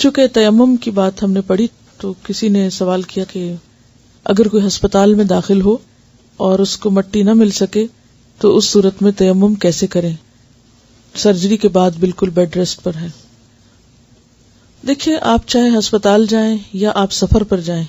چونکہ تیمم کی بات ہم نے پڑھی تو کسی نے سوال کیا کہ اگر کوئی ہسپتال میں داخل ہو اور اس کو مٹی نہ مل سکے تو اس صورت میں تیمم کیسے کریں؟ سرجری کے بعد بالکل بیڈ ریسٹ پر ہے. دیکھیے آپ چاہے ہسپتال جائیں یا آپ سفر پر جائیں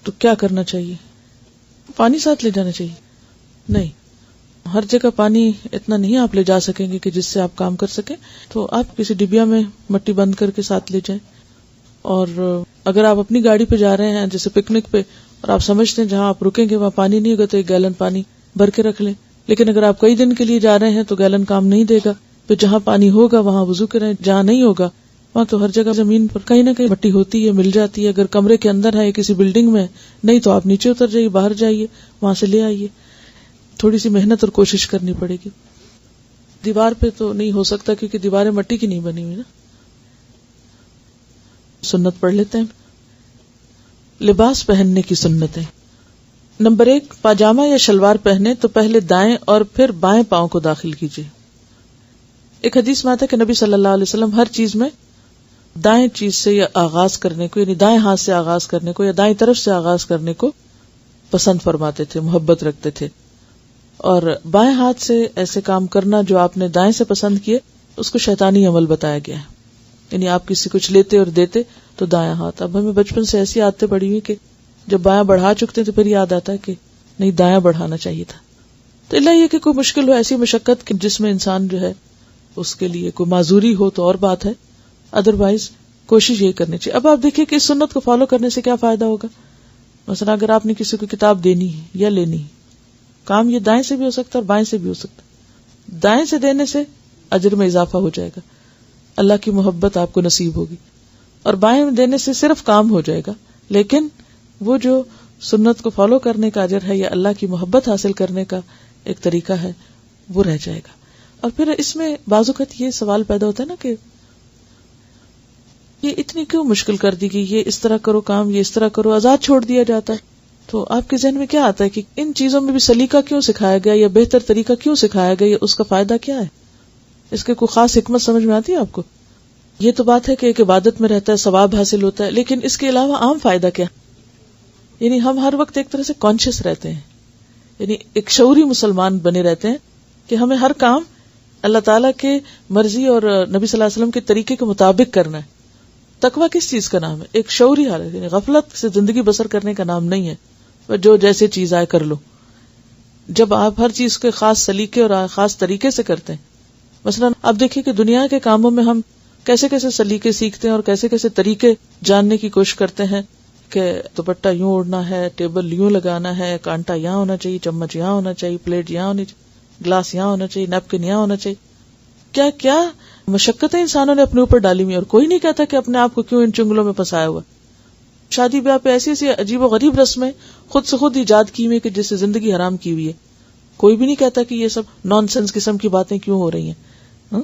تو کیا کرنا چاہیے؟ پانی ساتھ لے جانا چاہیے؟ نہیں، ہر جگہ پانی اتنا نہیں آپ لے جا سکیں گے کہ جس سے آپ کام کر سکیں، تو آپ کسی ڈبیا میں مٹی بند کر کے ساتھ لے جائیں. اور اگر آپ اپنی گاڑی پہ جا رہے ہیں جیسے پکنک پہ اور آپ سمجھتے ہیں جہاں آپ رکیں گے وہاں پانی نہیں ہوگا تو 1 گیلن پانی بھر کے رکھ لیں. لیکن اگر آپ کئی دن کے لیے جا رہے ہیں تو گیلن کام نہیں دے گا. پھر جہاں پانی ہوگا وہاں وضو کریں، جہاں نہیں ہوگا وہاں تو ہر جگہ زمین پر کہیں نہ کہیں مٹی ہوتی ہے، مل جاتی ہے. اگر کمرے کے اندر ہے کسی بلڈنگ میں نہیں تو آپ نیچے اتر جائیے، باہر جائیے، وہاں سے لے آئیے. تھوڑی سی محنت اور کوشش کرنی پڑے گی. دیوار پہ تو نہیں ہو سکتا کیونکہ دیواریں مٹی کی نہیں بنی ہوئی نا. سنت پڑھ لیتے ہیں. لباس پہننے کی سنتیں. نمبر 1، پاجامہ یا شلوار پہنے تو پہلے دائیں اور پھر بائیں پاؤں کو داخل کیجیے. ایک حدیث میں آتا ہے کہ نبی صلی اللہ علیہ وسلم ہر چیز میں دائیں چیز سے یا آغاز کرنے کو، یعنی دائیں ہاتھ سے آغاز کرنے کو یا دائیں طرف سے آغاز کرنے کو پسند فرماتے تھے، محبت رکھتے تھے. اور بائیں ہاتھ سے ایسے کام کرنا جو آپ نے دائیں سے پسند کیے اس کو شیطانی عمل بتایا گیا ہے. یعنی آپ کسی کچھ لیتے اور دیتے تو دایاں ہاتھ. اب ہمیں بچپن سے ایسی عادتیں پڑی ہوئی کہ جب بایاں بڑھا چکتے ہیں تو پھر یاد آتا ہے کہ نہیں دایاں بڑھانا چاہیے تھا. تو اللہ یہ کہ کوئی مشکل ہو، ایسی مشقت کہ جس میں انسان جو ہے اس کے لیے کوئی معذوری ہو تو اور بات ہے، ادروائز کوشش یہی کرنی چاہیے. اب آپ دیکھیے کہ اس سنت کو فالو کرنے سے کیا فائدہ ہوگا. مثلا اگر آپ نے کسی کو کتاب دینی ہے یا لینی ہے، کام یہ دائیں سے بھی ہو سکتا ہے اور بائیں سے بھی ہو سکتا ہے. دائیں سے دینے سے اجر میں اضافہ ہو جائے گا، اللہ کی محبت آپ کو نصیب ہوگی. اور بائیں دینے سے صرف کام ہو جائے گا لیکن وہ جو سنت کو فالو کرنے کا اجر ہے یا اللہ کی محبت حاصل کرنے کا ایک طریقہ ہے وہ رہ جائے گا. اور پھر اس میں بعض اوقات یہ سوال پیدا ہوتا ہے نا کہ یہ اتنی کیوں مشکل کر دی گئی، یہ اس طرح کرو کام، یہ اس طرح کرو، آزاد چھوڑ دیا جاتا ہے. تو آپ کے ذہن میں کیا آتا ہے کہ ان چیزوں میں بھی سلیقہ کیوں سکھایا گیا یا بہتر طریقہ کیوں سکھایا گیا، اس کا فائدہ کیا ہے؟ اس کے کوئی خاص حکمت سمجھ میں آتی ہے آپ کو؟ یہ تو بات ہے کہ ایک عبادت میں رہتا ہے، ثواب حاصل ہوتا ہے، لیکن اس کے علاوہ عام فائدہ کیا؟ یعنی ہم ہر وقت ایک طرح سے کانشیس رہتے ہیں، یعنی ایک شعوری مسلمان بنے رہتے ہیں کہ ہمیں ہر کام اللہ تعالیٰ کے مرضی اور نبی صلی اللہ علیہ وسلم کے طریقے کے مطابق کرنا ہے. تقویٰ کس چیز کا نام ہے؟ ایک شعوری حالت، یعنی غفلت سے زندگی بسر کرنے کا نام نہیں ہے، جو جیسے چیز آئے کر لو. جب آپ ہر چیز کے خاص سلیقے اور خاص طریقے سے کرتے ہیں، مثلا آپ دیکھیں کہ دنیا کے کاموں میں ہم کیسے کیسے سلیقے سیکھتے ہیں اور کیسے کیسے طریقے جاننے کی کوشش کرتے ہیں کہ دوپٹہ یوں اوڑھنا ہے، ٹیبل یوں لگانا ہے، کانٹا یہاں ہونا چاہیے، چمچ یہاں ہونا چاہیے، پلیٹ یہاں ہونی چاہیے، گلاس یہاں ہونا چاہیے، نیپکن یہاں ہونا چاہیے. کیا کیا مشقتیں انسانوں نے اپنے اوپر ڈالی ہوئی، اور کوئی نہیں کہتا کہ اپنے آپ کو کیوں ان چنگلوں میں پھنسایا ہوا. شادی بیاہ پہ ایسی ایسی عجیب و غریب رسمیں خود سے خود ایجاد کی ہوئی کہ جس سے زندگی حرام کی ہوئی ہے. کوئی بھی نہیں کہتا کہ یہ سب نان سینس قسم کی باتیں کیوں ہو رہی ہیں.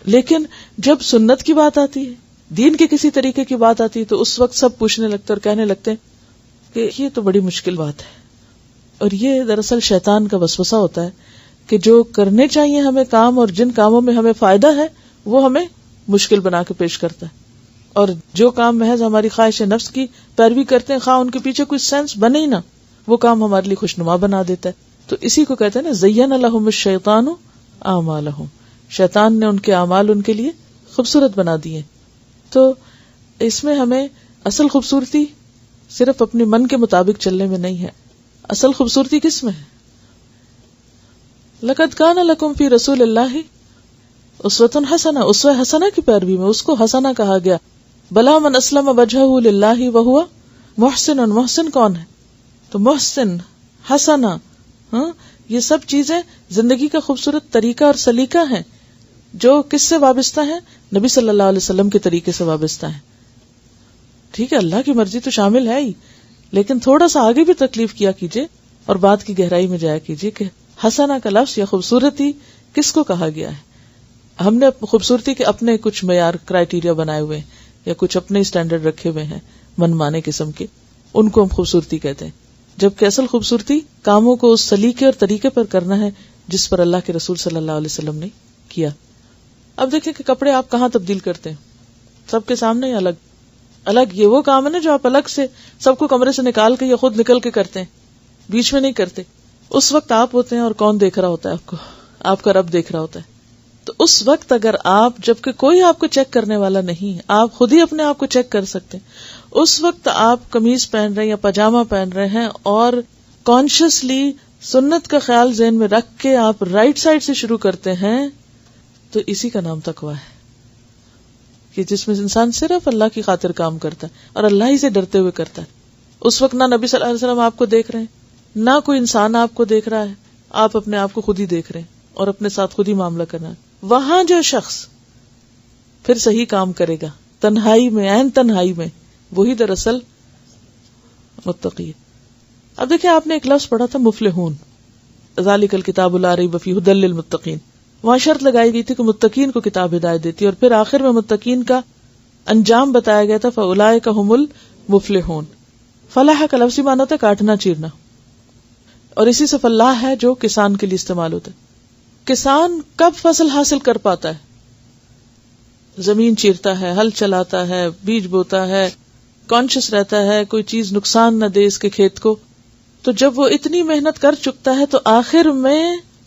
لیکن جب سنت کی بات آتی ہے، دین کے کسی طریقے کی بات آتی ہے تو اس وقت سب پوچھنے لگتے اور کہنے لگتے ہیں کہ یہ تو بڑی مشکل بات ہے. اور یہ دراصل شیطان کا وسوسہ ہوتا ہے کہ جو کرنے چاہیے ہمیں کام اور جن کاموں میں ہمیں فائدہ ہے وہ ہمیں مشکل بنا کے پیش کرتا ہے، اور جو کام محض ہماری خواہش نفس کی پیروی کرتے ہیں، خواہ ان کے پیچھے کوئی سینس بنے ہی نہ، وہ کام ہمارے لیے خوشنما بنا دیتا ہے. تو اسی کو کہتے ہیں نا زین لہم الشیطان اعمالہم، شیطان نے ان کے اعمال ان کے لیے خوبصورت بنا دیے. تو اس میں ہمیں اصل خوبصورتی صرف اپنے من کے مطابق چلنے میں نہیں ہے. اصل خوبصورتی کس میں ہے؟ لقد کان لکم فی رسول اللہ اسوۃ حسنہ، اسوہ حسنہ کی پیروی میں اس کو حسنہ کہا گیا. بلا من اسلم وجہہ للہ وہو محسن. محسن کون ہے؟ تو محسن، حسنہ، یہ سب چیزیں زندگی کا خوبصورت طریقہ اور سلیقہ ہیں جو کس سے وابستہ ہیں؟ نبی صلی اللہ علیہ وسلم کے طریقے سے وابستہ ہیں. ٹھیک ہے، اللہ کی مرضی تو شامل ہے ہی، لیکن تھوڑا سا آگے بھی تکلیف کیا کیجئے اور بات کی گہرائی میں جایا کیجئے کہ حسنہ کا لفظ یا خوبصورتی کس کو کہا گیا ہے. ہم نے خوبصورتی کے اپنے کچھ معیار کرائیٹیریا بنائے ہوئے ہیں یا کچھ اپنے اسٹینڈرڈ رکھے ہوئے ہیں من مانے قسم کے، ان کو ہم خوبصورتی کہتے ہیں، جبکہ اصل خوبصورتی کاموں کو اس سلیقے اور طریقے پر کرنا ہے جس پر اللہ کے رسول صلی اللہ علیہ وسلم نے کیا. اب دیکھیں کہ کپڑے آپ کہاں تبدیل کرتے ہیں. سب کے سامنے ہی الگ الگ. یہ وہ کام ہے نا جو آپ الگ سے سب کو کمرے سے نکال کے یا خود نکل کے کرتے ہیں, بیچ میں نہیں کرتے. اس وقت آپ ہوتے ہیں اور کون دیکھ رہا ہوتا ہے آپ کو؟ آپ کا رب دیکھ رہا ہوتا ہے. تو اس وقت اگر آپ, جبکہ کوئی آپ کو چیک کرنے والا نہیں, آپ خود ہی اپنے آپ کو چیک کر سکتے ہیں, اس وقت آپ قمیض پہن رہے ہیں یا پاجامہ پہن رہے ہیں اور کانشیسلی سنت کا خیال ذہن میں رکھ کے آپ رائٹ سائڈ سے شروع کرتے ہیں, تو اسی کا نام تقویٰ ہے, کہ جس میں انسان صرف اللہ کی خاطر کام کرتا ہے اور اللہ ہی سے ڈرتے ہوئے کرتا ہے. اس وقت نہ نبی صلی اللہ علیہ وسلم آپ کو دیکھ رہے ہیں, نہ کوئی انسان آپ کو دیکھ رہا ہے, آپ اپنے آپ کو خود ہی دیکھ رہے ہیں اور اپنے ساتھ خود ہی معاملہ کرنا ہے. وہاں جو شخص پھر صحیح کام کرے گا تنہائی میں, عین تنہائی میں, وہی دراصل متقی ہے. اب دیکھیں, آپ نے ایک لفظ پڑھا تھا مفلحون, ذالک الکتاب لا ریب فیہ ھدی للمتقین. وہاں شرط لگائی گئی تھی کہ متقین کو کتاب ہدایت دیتی ہے, اور پھر آخر میں متقین کا انجام بتایا گیا تھا, فاولئک ھم المفلحون. فلاح کا لفظی معنی ہوتا ہے کاٹنا چیرنا, اور اسی سے فلاح ہے جو کسان کے لیے استعمال ہوتا ہے. کسان کب فصل حاصل کر پاتا ہے؟ زمین چیرتا ہے, ہل چلاتا ہے, بیج بوتا ہے, کانشیس رہتا ہے کوئی چیز نقصان نہ دے اس کے کھیت کو. تو جب وہ اتنی محنت کر چکتا ہے تو آخر میں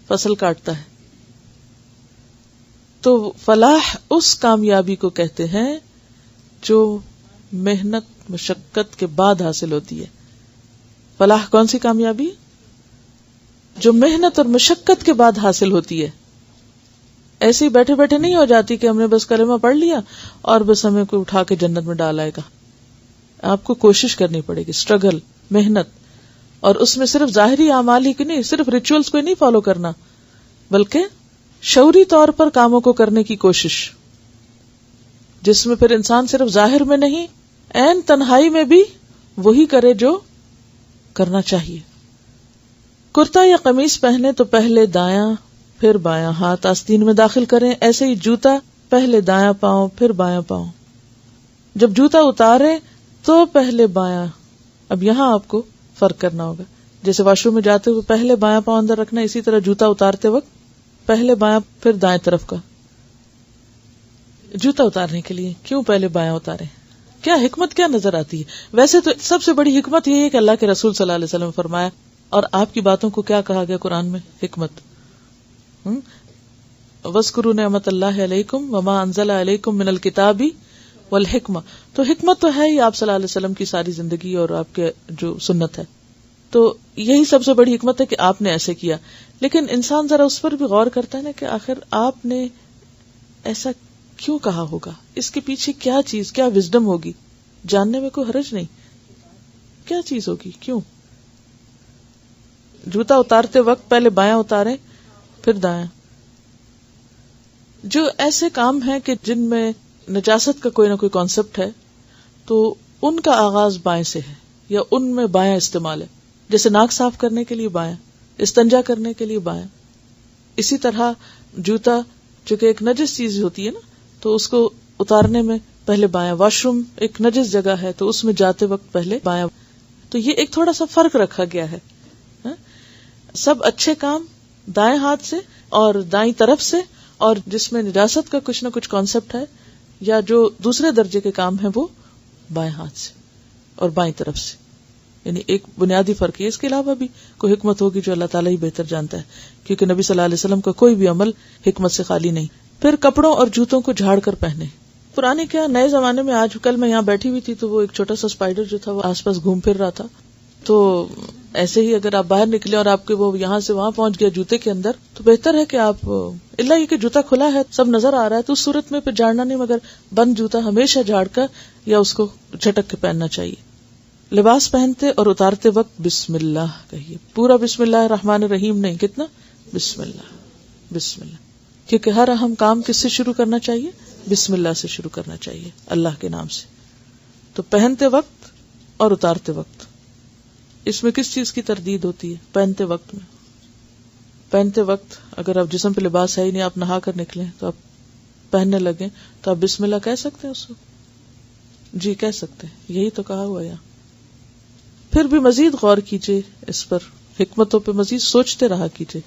فصل کاٹتا ہے. تو فلاح اس کامیابی کو کہتے ہیں جو محنت مشقت کے بعد حاصل ہوتی ہے. فلاح کون سی کامیابی؟ جو محنت اور مشقت کے بعد حاصل ہوتی ہے. ایسے ہی بیٹھے بیٹھے نہیں ہو جاتی کہ ہم نے بس کلمہ پڑھ لیا اور بس ہمیں کوئی اٹھا کے جنت میں ڈال آئے گا. آپ کو کوشش کرنی پڑے گی, اسٹرگل, محنت, اور اس میں صرف ظاہری اعمال ہی کی نہیں, صرف ریچولز کو نہیں فالو کرنا, بلکہ شعوری طور پر کاموں کو کرنے کی کوشش, جس میں پھر انسان صرف ظاہر میں نہیں, عین تنہائی میں بھی وہی کرے جو کرنا چاہیے. کرتا یا قمیص پہنے تو پہلے دایاں پھر بایاں ہاتھ آستین میں داخل کریں. ایسے ہی جوتا پہلے دایاں پاؤں پھر بایاں پاؤں. جب جوتا اتارے تو پہلے بایاں. اب یہاں آپ کو فرق کرنا ہوگا, جیسے واش روم میں جاتے ہوئے پہلے بایاں پاؤں اندر رکھنا, اسی طرح جوتا اتارتے وقت پہلے بایاں پھر دائیں طرف کا. جوتا اتارنے کے لیے کیوں پہلے بایاں اتارے؟ کیا حکمت کیا نظر آتی ہے؟ ویسے تو سب سے بڑی حکمت یہ ہے کہ اللہ کے رسول صلی اللہ علیہ وسلم نے فرمایا, اور آپ کی باتوں کو کیا کہا گیا قرآن میں؟ حکمت. وَاذْكُرُوا نِعْمَتَ اللَّهِ عَلَيْكُمْ وَمَا أَنزَلَ عَلَيْكُمْ مِنَ الْكِتَابِ وَالْحِكْمَةِ. تو حکمت تو ہے ہی آپ صلی اللہ علیہ وسلم کی ساری زندگی اور آپ کے جو سنت ہے, تو یہی سب سے بڑی حکمت ہے کہ آپ نے ایسے کیا. لیکن انسان ذرا اس پر بھی غور کرتا ہے نا کہ آخر آپ نے ایسا کیوں کہا ہوگا, اس کے پیچھے کیا چیز, کیا وزڈم ہوگی. جاننے میں کوئی حرج نہیں, کیا چیز ہوگی, کیوں. جوتا اتارتے وقت پہلے بایاں اتاریں پھر دایاں. جو ایسے کام ہیں کہ جن میں نجاست کا کوئی نہ کوئی کانسیپٹ ہے, تو ان کا آغاز بائیں سے ہے, یا ان میں بایاں استعمال ہے. جیسے ناک صاف کرنے کے لیے بایاں, استنجا کرنے کے لیے بایاں. اسی طرح جوتا چونکہ ایک نجس چیز ہوتی ہے نا, تو اس کو اتارنے میں پہلے بایاں. واش روم ایک نجس جگہ ہے تو اس میں جاتے وقت پہلے بایاں. تو یہ ایک تھوڑا سا فرق رکھا گیا ہے. سب اچھے کام دائیں ہاتھ سے اور دائیں طرف سے, اور جس میں نجاست کا کچھ نہ کچھ کانسیپٹ ہے یا جو دوسرے درجے کے کام ہیں وہ بائیں ہاتھ سے اور بائیں طرف سے. یعنی ایک بنیادی فرق ہے. اس کے علاوہ بھی کوئی حکمت ہوگی جو اللہ تعالیٰ ہی بہتر جانتا ہے, کیونکہ نبی صلی اللہ علیہ وسلم کا کوئی بھی عمل حکمت سے خالی نہیں. پھر کپڑوں اور جوتوں کو جھاڑ کر پہنے. پرانے کیا نئے زمانے میں, آج کل میں یہاں بیٹھی ہوئی تھی تو وہ ایک چھوٹا سا اسپائڈر جو تھا وہ آس پاس گھوم پھر رہا تھا. تو ایسے ہی اگر آپ باہر نکلے اور آپ کے وہ یہاں سے وہاں پہنچ گیا جوتے کے اندر, تو بہتر ہے کہ آپ, اللہ یہ کہ جوتا کھلا ہے سب نظر آ رہا ہے, تو اس صورت میں پھر جھاڑنا نہیں, مگر بند جوتا ہمیشہ جھاڑ کر یا اس کو جھٹک کے پہننا چاہیے. لباس پہنتے اور اتارتے وقت بسم اللہ کہیے. پورا بسم اللہ الرحمن الرحیم نہیں, کتنا بسم اللہ, بسم اللہ. کیونکہ ہر اہم کام کس سے شروع کرنا چاہیے؟ بسم اللہ سے شروع کرنا چاہیے, اللہ کے نام سے. تو پہنتے وقت اور اتارتے وقت اس میں کس چیز کی تردید ہوتی ہے؟ پہنتے وقت میں. پہنتے وقت اگر آپ جسم پہ لباس ہے ہی نہیں, آپ نہا کر نکلیں تو آپ پہننے لگیں, تو آپ بسم اللہ کہہ سکتے ہیں اس کو؟ جی کہہ سکتے ہیں, یہی تو کہا ہوا یہاں. پھر بھی مزید غور کیجئے اس پر, حکمتوں پہ مزید سوچتے رہا کیجئے